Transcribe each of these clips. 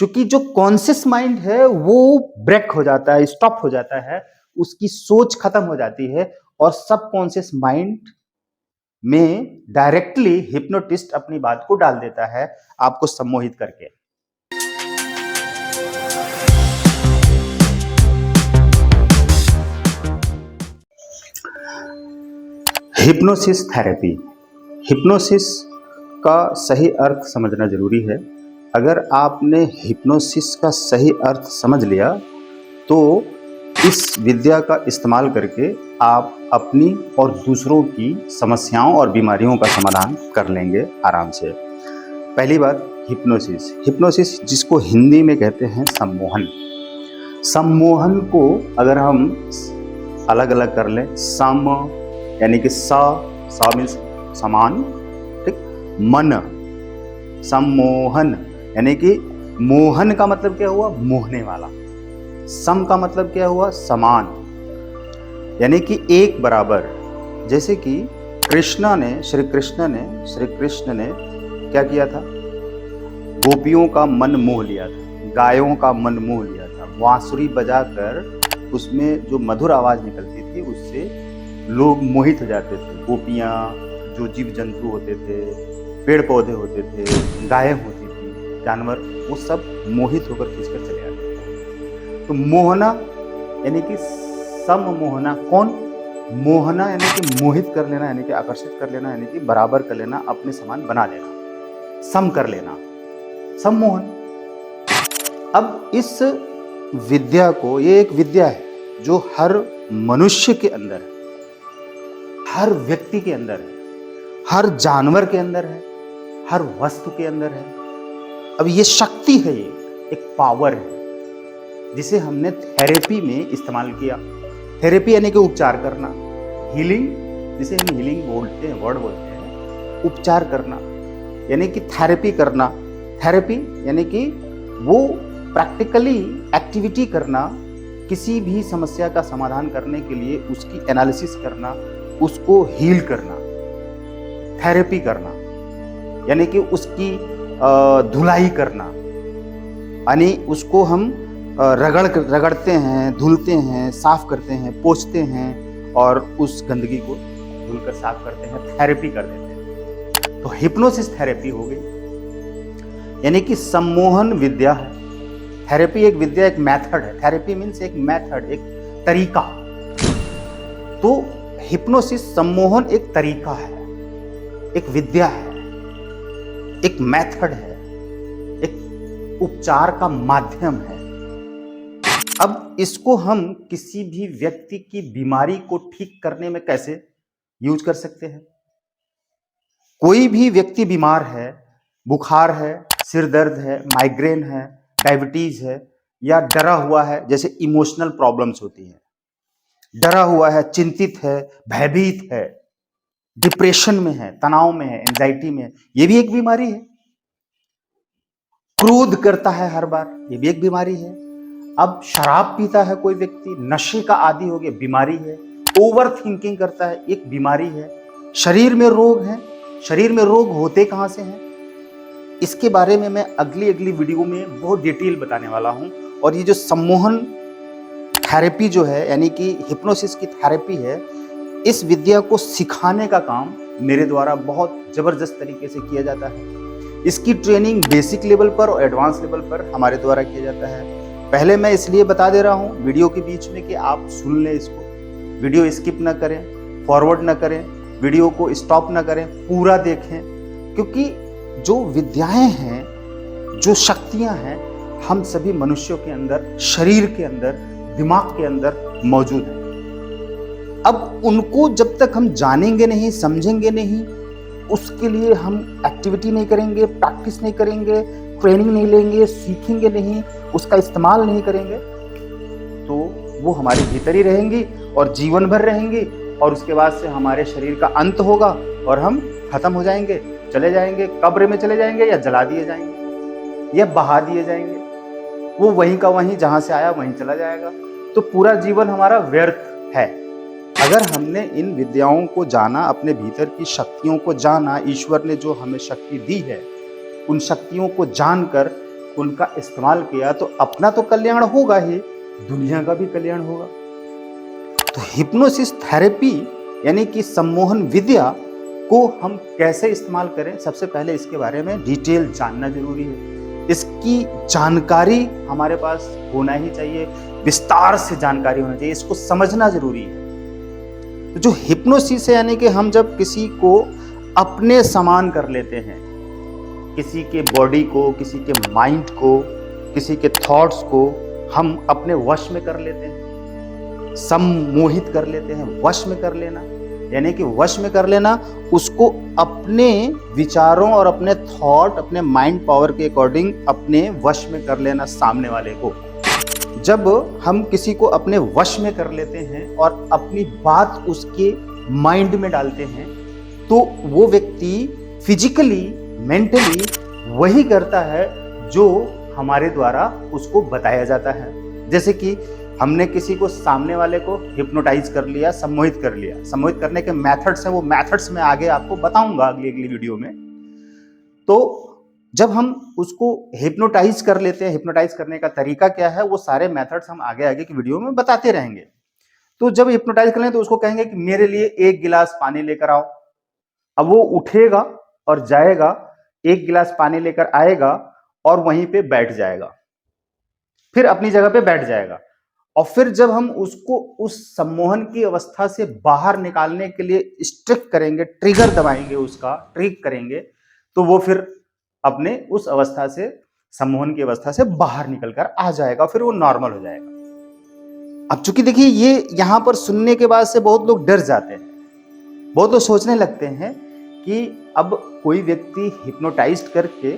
क्योंकि जो conscious mind है वो ब्रेक हो जाता है, स्टॉप हो जाता है, उसकी सोच खत्म हो जाती है और सब कॉन्शियस माइंड में डायरेक्टली हिप्नोटिस्ट अपनी बात को डाल देता है आपको सम्मोहित करके। Hypnosis therapy. हिप्नोसिस का सही अर्थ समझना जरूरी है। अगर आपने हिप्नोसिस का सही अर्थ समझ लिया तो इस विद्या का इस्तेमाल करके आप अपनी और दूसरों की समस्याओं और बीमारियों का समाधान कर लेंगे आराम से। पहली बात, हिप्नोसिस। हिप्नोसिस जिसको हिंदी में कहते हैं सम्मोहन। सम्मोहन को अगर हम अलग अलग कर लें, सम यानी कि सा मीन्स समान, ठीक, मन, सम्मोहन यानी कि मोहन का मतलब क्या हुआ, मोहने वाला। सम का मतलब क्या हुआ, समान यानी कि एक बराबर। जैसे कि श्री कृष्ण ने क्या किया था, गोपियों का मन मोह लिया था, गायों का मन मोह लिया था। बांसुरी बजाकर उसमें जो मधुर आवाज निकलती थी उससे लोग मोहित हो जाते थे। गोपियाँ, जो जीव जंतु होते थे, पेड़ पौधे होते थे, गायें होती थी, जानवर, वो सब मोहित होकर खींचकर चले आते थे। तो मोहना यानी कि सम्मोहना, कौन, मोहना यानी कि मोहित कर लेना, यानी कि आकर्षित कर लेना, यानी कि बराबर कर लेना, अपने समान बना लेना, सम कर लेना, सम्मोहन। अब इस विद्या को, ये एक विद्या है जो हर मनुष्य के अंदर है, हर व्यक्ति के अंदर है, हर जानवर के अंदर है, हर वस्तु के अंदर है। अब ये शक्ति है, ये एक पावर है जिसे हमने थेरेपी में इस्तेमाल किया। थेरेपी यानी कि उपचार करना, हीलिंग जिसे हम हीलिंग बोलते हैं, वर्ड बोलते हैं, उपचार करना यानी कि थेरेपी करना। थेरेपी यानी कि वो प्रैक्टिकली एक्टिविटी करना, किसी भी समस्या का समाधान करने के लिए उसकी एनालिसिस करना, उसको हील करना। थेरेपी करना यानी कि उसकी धुलाई करना, यानी उसको हम रगड़ते हैं, धुलते हैं, साफ करते हैं, पोंछते हैं और उस गंदगी को धुलकर साफ करते हैं, थेरेपी कर देते हैं। तो हिप्नोसिस थेरेपी हो गई, यानी कि सम्मोहन विद्या है। थेरेपी एक विद्या, एक मेथड है। थेरेपी मीन्स एक मेथड, एक तरीका। तो हिप्नोसिस, सम्मोहन एक तरीका है, एक विद्या है, एक मेथड है, एक उपचार का माध्यम है। अब इसको हम किसी भी व्यक्ति की बीमारी को ठीक करने में कैसे यूज कर सकते हैं। कोई भी व्यक्ति बीमार है, बुखार है, सिर दर्द है, माइग्रेन है, डायबिटीज है, या डरा हुआ है, जैसे इमोशनल प्रॉब्लम्स होती हैं, डरा हुआ है, चिंतित है, भयभीत है, डिप्रेशन में है, तनाव में है, एंजाइटी में है, ये भी एक बीमारी है। क्रोध करता है हर बार, ये भी एक बीमारी है। अब शराब पीता है कोई व्यक्ति, नशे का आदी हो गया, बीमारी है। ओवर थिंकिंग करता है, एक बीमारी है। शरीर में रोग है, शरीर में रोग होते कहां से हैं, इसके बारे में मैं अगली वीडियो में बहुत डिटेल बताने वाला हूं। और ये जो सम्मोहन थेरेपी जो है, यानी कि हिप्नोसिस की थेरेपी है, इस विद्या को सिखाने का काम मेरे द्वारा बहुत जबरदस्त तरीके से किया जाता है। इसकी ट्रेनिंग बेसिक लेवल पर और एडवांस लेवल पर हमारे द्वारा किया जाता है। पहले मैं इसलिए बता दे रहा हूँ वीडियो के बीच में कि आप सुन लें इसको, वीडियो स्किप ना करें, फॉरवर्ड ना करें, वीडियो को स्टॉप ना करें, पूरा देखें। क्योंकि जो विद्याएं हैं, जो शक्तियां हैं, हम सभी मनुष्यों के अंदर, शरीर के अंदर, दिमाग के अंदर मौजूद है। अब उनको जब तक हम जानेंगे नहीं, समझेंगे नहीं, उसके लिए हम एक्टिविटी नहीं करेंगे, प्रैक्टिस नहीं करेंगे, ट्रेनिंग नहीं लेंगे, सीखेंगे नहीं, उसका इस्तेमाल नहीं करेंगे, तो वो हमारे भीतर ही रहेंगी और जीवन भर रहेंगी। और उसके बाद से हमारे शरीर का अंत होगा और हम खत्म हो जाएंगे, चले जाएंगे, कब्र में चले जाएंगे, या जला दिए जाएंगे, या बहा दिए जाएंगे। वो वहीं का वहीं, जहां से आया वहीं चला जाएगा। तो पूरा जीवन हमारा व्यर्थ है। अगर हमने इन विद्याओं को जाना, अपने भीतर की शक्तियों को जाना, ईश्वर ने जो हमें शक्ति दी है, उन शक्तियों को जानकर उनका इस्तेमाल किया तो अपना तो कल्याण होगा ही, दुनिया का भी कल्याण होगा। तो हिप्नोसिस थेरेपी यानी कि सम्मोहन विद्या को हम कैसे इस्तेमाल करें, सबसे पहले इसके बारे में डिटेल जानना जरूरी है। इसकी जानकारी हमारे पास होना ही चाहिए, विस्तार से जानकारी होना चाहिए, इसको समझना जरूरी है। तो जो हिप्नोसिस है यानी कि हम जब किसी को अपने समान कर लेते हैं, किसी के बॉडी को, किसी के माइंड को, किसी के थॉट्स को हम अपने वश में कर लेते हैं, सम्मोहित कर लेते हैं। वश में कर लेना यानी कि वश में कर लेना, उसको अपने विचारों और अपने थॉट, अपने माइंड पावर के अकॉर्डिंग अपने वश में कर लेना सामने वाले को। जब हम किसी को अपने वश में कर लेते हैं और अपनी बात उसके माइंड में डालते हैं, तो वो व्यक्ति फिजिकली, मेंटली वही करता है जो हमारे द्वारा उसको बताया जाता है। जैसे कि हमने किसी को, सामने वाले को हिप्नोटाइज कर लिया, सम्मोहित कर लिया। सम्मोहित करने के मेथड्स हैं, वो मेथड्स मैं आगे आपको बताऊंगा अगली वीडियो में। तो जब हम उसको हिप्नोटाइज कर लेते हैं, हिप्नोटाइज करने का तरीका क्या है, वो सारे मेथड्स हम आगे की वीडियो में बताते रहेंगे। तो जब हिप्नोटाइज कर लें तो उसको कहेंगे कि मेरे लिए 1 गिलास पानी लेकर आओ। अब वो उठेगा और जाएगा, 1 गिलास पानी लेकर आएगा और वहीं पे बैठ जाएगा, फिर अपनी जगह पे बैठ जाएगा। और फिर जब हम उसको उस सम्मोहन की अवस्था से बाहर निकालने के लिए स्ट्रिक करेंगे, ट्रिगर दबाएंगे, उसका ट्रिक करेंगे, तो वो फिर अपने उस अवस्था से, सम्मोहन की अवस्था से बाहर निकलकर आ जाएगा, फिर वो नॉर्मल हो जाएगा। अब चूंकि देखिए, ये यहां पर सुनने के बाद से बहुत लोग डर जाते हैं, बहुत लोग सोचने लगते हैं कि अब कोई व्यक्ति हिप्नोटाइज्ड करके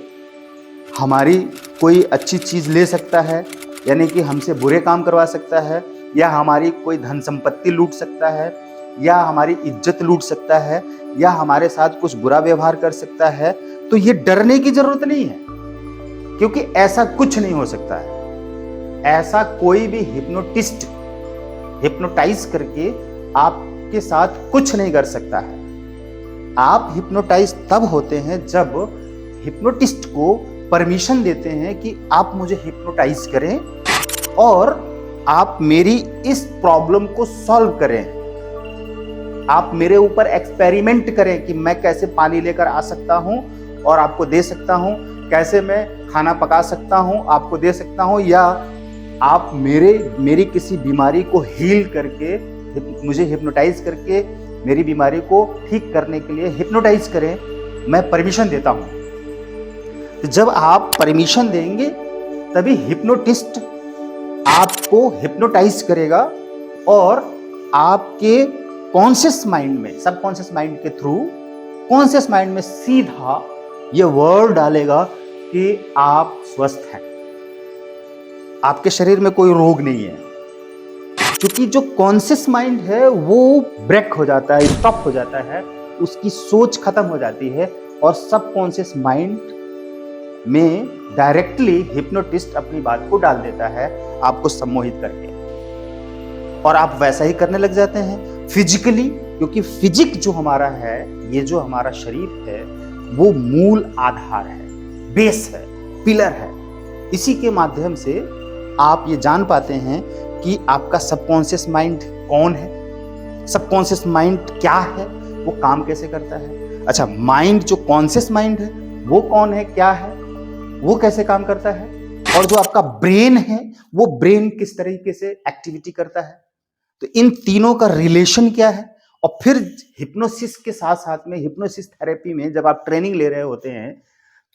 हमारी कोई अच्छी चीज ले सकता है, यानी कि हमसे बुरे काम करवा सकता है, या हमारी कोई धन संपत्ति लूट सकता है, या हमारी इज्जत लूट सकता है, या हमारे साथ कुछ बुरा व्यवहार कर सकता है। तो ये डरने की जरूरत नहीं है, क्योंकि ऐसा कुछ नहीं हो सकता है। ऐसा कोई भी हिप्नोटिस्ट हिप्नोटाइज करके आपके साथ कुछ नहीं कर सकता है। आप हिप्नोटाइज तब होते हैं जब हिप्नोटिस्ट को परमिशन देते हैं कि आप मुझे हिप्नोटाइज करें और आप मेरी इस प्रॉब्लम को सॉल्व करें। आप मेरे ऊपर एक्सपेरिमेंट करें कि मैं कैसे पानी लेकर आ सकता हूं और आपको दे सकता हूं, कैसे मैं खाना पका सकता हूं, आपको दे सकता हूं, या आप मेरी किसी बीमारी को हील करके, मुझे हिप्नोटाइज करके मेरी बीमारी को ठीक करने के लिए हिप्नोटाइज करें, मैं परमिशन देता हूं। तो जब आप परमिशन देंगे तभी हिप्नोटिस्ट आपको हिप्नोटाइज करेगा और आपके कॉन्शियस माइंड में, सबकॉन्शियस माइंड के थ्रू कॉन्शियस माइंड में सीधा ये वर्ड डालेगा कि आप स्वस्थ हैं, आपके शरीर में कोई रोग नहीं है। क्योंकि जो कॉन्शियस माइंड है वो ब्रेक हो जाता है, स्टॉप हो जाता है, उसकी सोच खत्म हो जाती है और सबकॉन्शियस माइंड में डायरेक्टली हिप्नोटिस्ट अपनी बात को डाल देता है, आपको सम्मोहित करके, और आप वैसा ही करने लग जाते हैं फिजिकली। क्योंकि फिजिक जो हमारा है, ये जो हमारा शरीर है, वो मूल आधार है, बेस है, पिलर है। इसी के माध्यम से आप ये जान पाते हैं कि आपका सबकॉन्शियस माइंड कौन है, सबकॉन्शियस माइंड क्या है, वो काम कैसे करता है। अच्छा, माइंड जो कॉन्शियस माइंड है वो कौन है, क्या है, वो कैसे काम करता है, और जो आपका ब्रेन है वो ब्रेन किस तरीके से एक्टिविटी करता है। तो इन तीनों का रिलेशन क्या है। और फिर हिप्नोसिस के साथ साथ में, हिप्नोसिस थेरेपी में जब आप ट्रेनिंग ले रहे होते हैं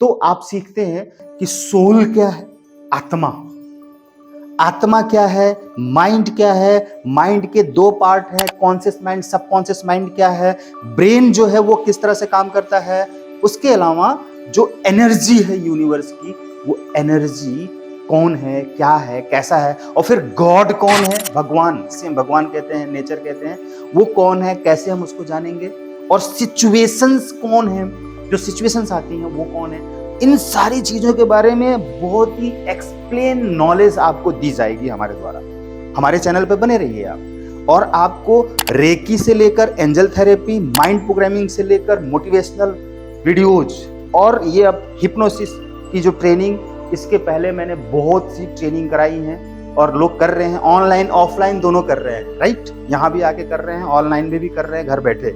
तो आप सीखते हैं कि सोल क्या है, आत्मा, आत्मा क्या है, माइंड क्या है, माइंड के 2 पार्ट हैं, कॉन्शियस माइंड, सबकॉन्शियस माइंड क्या है, ब्रेन जो है वो किस तरह से काम करता है। उसके अलावा जो एनर्जी है यूनिवर्स की, वो एनर्जी कौन है, क्या है, कैसा है, और फिर गॉड कौन है, भगवान, सेम भगवान कहते हैं, नेचर कहते हैं, वो कौन है, कैसे हम उसको जानेंगे, और सिचुएशंस कौन है, जो सिचुएशंस आती हैं वो कौन है। इन सारी चीजों के बारे में बहुत ही एक्सप्लेन नॉलेज आपको दी जाएगी हमारे द्वारा। हमारे चैनल पर बने रहिए आप, और आपको रेकी से लेकर एंजल थेरेपी, माइंड प्रोग्रामिंग से लेकर मोटिवेशनल वीडियोज, और ये अब हिप्नोसिस की जो ट्रेनिंग इसके पहले मैंने बहुत सी ट्रेनिंग कराई हैं और लोग कर रहे हैं, ऑनलाइन ऑफलाइन दोनों कर रहे हैं, राइट। यहाँ भी आके कर रहे हैं, ऑनलाइन में भी कर रहे हैं घर बैठे।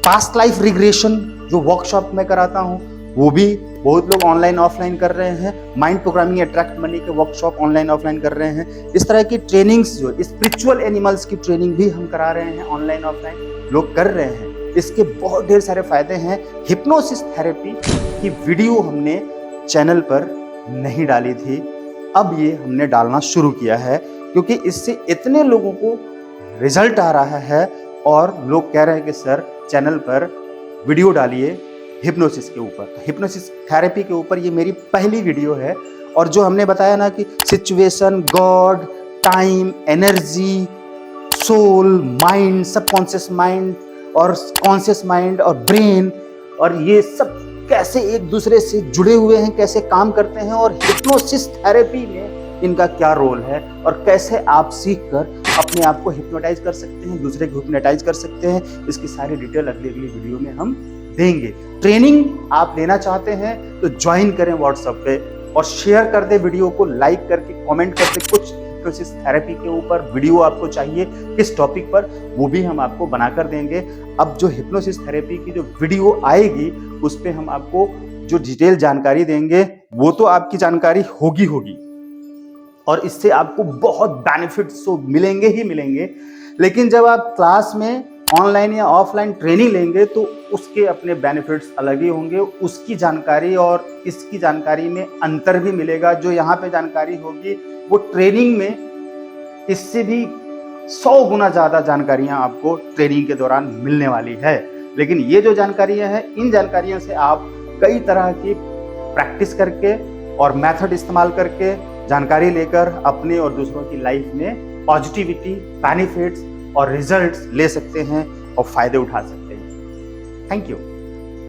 पास्ट लाइफ रिग्रेशन जो वर्कशॉप में कराता हूँ वो भी बहुत लोग ऑनलाइन ऑफलाइन कर रहे हैं। माइंड प्रोग्रामिंग अट्रैक्ट मनी के वर्कशॉप ऑनलाइन ऑफलाइन कर रहे हैं। इस तरह की ट्रेनिंग्स जो स्पिरिचुअल एनिमल्स की ट्रेनिंग भी हम करा रहे हैं, ऑनलाइन ऑफलाइन लोग कर रहे हैं। इसके बहुत ढेर सारे फायदे हैं। हिप्नोसिस थेरेपी की वीडियो हमने चैनल पर नहीं डाली थी, अब ये हमने डालना शुरू किया है क्योंकि इससे इतने लोगों को रिजल्ट आ रहा है और लोग कह रहे हैं कि सर चैनल पर वीडियो डालिए हिप्नोसिस के ऊपर। तो हिप्नोसिस थेरेपी के ऊपर ये मेरी पहली वीडियो है। और जो हमने बताया ना कि situation, god, time, energy, soul, mind, subconscious mind और कॉन्शियस माइंड और ब्रेन, और ये सब कैसे एक दूसरे से जुड़े हुए हैं, कैसे काम करते हैं और हिप्नोसिस थेरेपी में इनका क्या रोल है और कैसे आप सीखकर अपने आप को हिप्नोटाइज कर सकते हैं, दूसरे को हिप्नोटाइज कर सकते हैं, इसकी सारी डिटेल अगली वीडियो में हम देंगे। ट्रेनिंग आप लेना चाहते हैं तो ज्वाइन करें व्हाट्सएप पे और शेयर कर दे वीडियो को, लाइक करके कमेंट करके कुछ हिप्नोसिस थेरेपी के ऊपर वीडियो आपको चाहिए किस टॉपिक पर, वो भी हम आपको बनाकर देंगे। अब जो हिप्नोसिस थेरेपी की जो वीडियो आएगी उस पे हम आपको जो डिटेल जानकारी देंगे वो तो आपकी जानकारी होगी और इससे आपको बहुत बेनिफिट्स तो मिलेंगे ही मिलेंगे, लेकिन जब आप क्लास में ऑनलाइन या ऑफलाइन ट्रेनिंग लेंगे तो उसके अपने बेनिफिट्स अलग ही होंगे। उसकी जानकारी और इसकी जानकारी में अंतर भी मिलेगा। जो यहाँ पे जानकारी होगी वो ट्रेनिंग में इससे भी 100 गुना ज़्यादा जानकारियाँ आपको ट्रेनिंग के दौरान मिलने वाली है। लेकिन ये जो जानकारियाँ हैं, इन जानकारियों से आप कई तरह की प्रैक्टिस करके और मेथड इस्तेमाल करके जानकारी लेकर अपने और दूसरों की लाइफ में पॉजिटिविटी, बेनिफिट्स और रिजल्ट्स ले सकते हैं और फायदे उठा सकते हैं। Thank you.